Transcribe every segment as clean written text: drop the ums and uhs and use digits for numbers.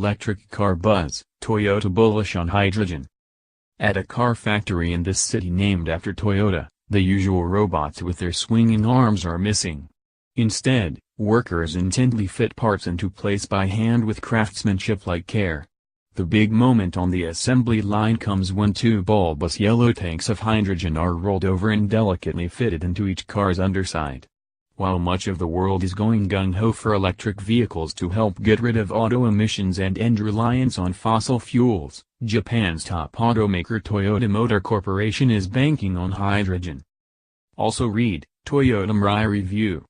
electric car buzz, Toyota bullish on hydrogen. At a car factory in this city named after Toyota, the usual robots with their swinging arms are missing. Instead, workers intently fit parts into place by hand with craftsmanship-like care. The big moment on the assembly line comes when two bulbous yellow tanks of hydrogen are rolled over and delicately fitted into each car's underside. While much of the world is going gung-ho for electric vehicles to help get rid of auto emissions and end reliance on fossil fuels, Japan's top automaker Toyota Motor Corporation is banking on hydrogen. Also read, Toyota Mirai Review.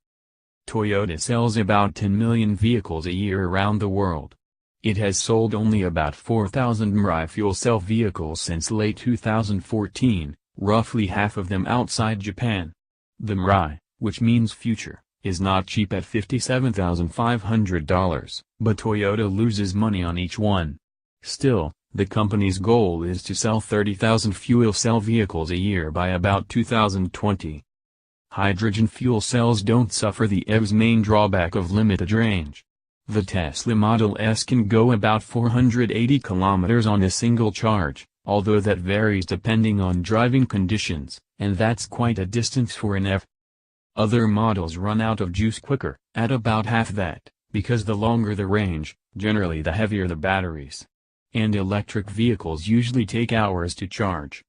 Toyota sells about 10 million vehicles a year around the world. It has sold only about 4,000 Mirai fuel cell vehicles since late 2014, roughly half of them outside Japan. The Mirai, which means future, is not cheap at $57,500, but Toyota loses money on each one. Still, the company's goal is to sell 30,000 fuel cell vehicles a year by about 2020. Hydrogen fuel cells don't suffer the EV's main drawback of limited range. The Tesla Model S can go about 480 kilometers on a single charge, although that varies depending on driving conditions, and that's quite a distance for an EV. Other models run out of juice quicker, at about half that, because the longer the range, generally the heavier the batteries. And electric vehicles usually take hours to charge.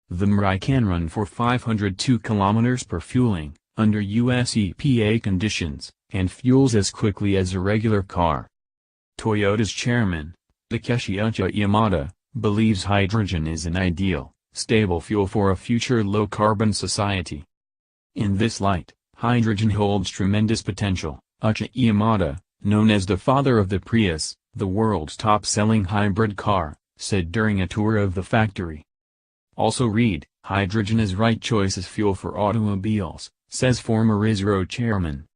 The Mirai can run for 502 kilometers per fueling, under US EPA conditions, and fuels as quickly as a regular car. Toyota's chairman, Takeshi Yamada, believes hydrogen is an ideal, stable fuel for a future low-carbon society. In this light, hydrogen holds tremendous potential, Yamada, known as the father of the Prius, the world's top-selling hybrid car, said during a tour of the factory. Also read, hydrogen is right choice as fuel for automobiles, says former ISRO chairman.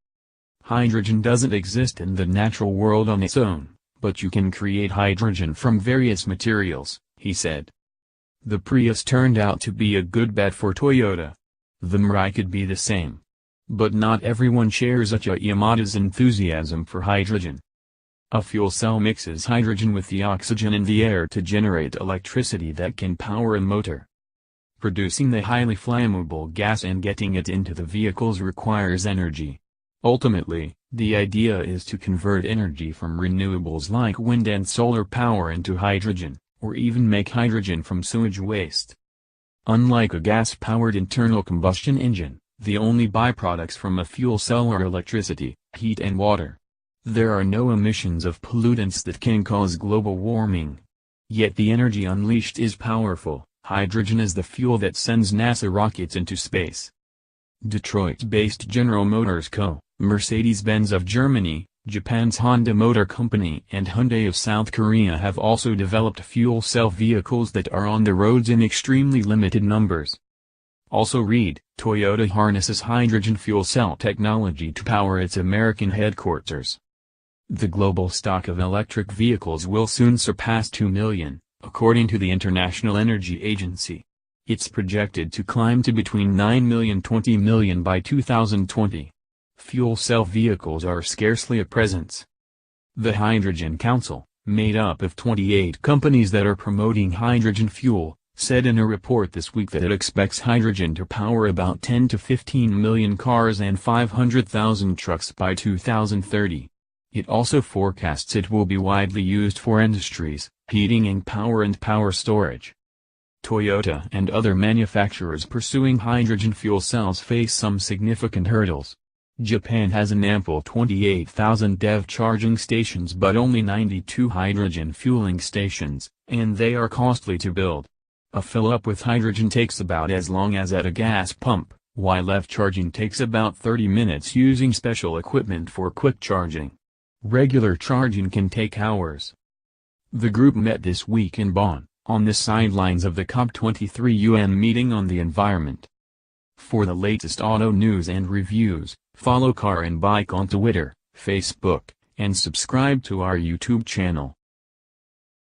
Hydrogen doesn't exist in the natural world on its own, but you can create hydrogen from various materials, he said. The Prius turned out to be a good bet for Toyota. The Mirai could be the same. But not everyone shares Yamada's enthusiasm for hydrogen. A fuel cell mixes hydrogen with the oxygen in the air to generate electricity that can power a motor. Producing the highly flammable gas and getting it into the vehicles requires energy. Ultimately, the idea is to convert energy from renewables like wind and solar power into hydrogen, or even make hydrogen from sewage waste. Unlike a gas-powered internal combustion engine, the only byproducts from a fuel cell are electricity, heat and water. There are no emissions of pollutants that can cause global warming. Yet the energy unleashed is powerful. Hydrogen is the fuel that sends NASA rockets into space. Detroit-based General Motors Co., Mercedes-Benz of Germany, Japan's Honda Motor Company and Hyundai of South Korea have also developed fuel cell vehicles that are on the roads in extremely limited numbers. Also read, Toyota harnesses hydrogen fuel cell technology to power its American headquarters. The global stock of electric vehicles will soon surpass 2 million, according to the International Energy Agency. It's projected to climb to between 9 million and 20 million by 2020. Fuel cell vehicles are scarcely a presence. The Hydrogen Council, made up of 28 companies that are promoting hydrogen fuel, said in a report this week that it expects hydrogen to power about 10 to 15 million cars and 500,000 trucks by 2030. It also forecasts it will be widely used for industries, heating and power storage. Toyota and other manufacturers pursuing hydrogen fuel cells face some significant hurdles. Japan has an ample 28,000 EV charging stations but only 92 hydrogen fueling stations, and they are costly to build. A fill-up with hydrogen takes about as long as at a gas pump, while EV charging takes about 30 minutes using special equipment for quick charging. Regular charging can take hours. The group met this week in Bonn, on the sidelines of the COP23 UN meeting on the environment. For the latest auto news and reviews, follow Car and Bike on Twitter, Facebook, and subscribe to our YouTube channel.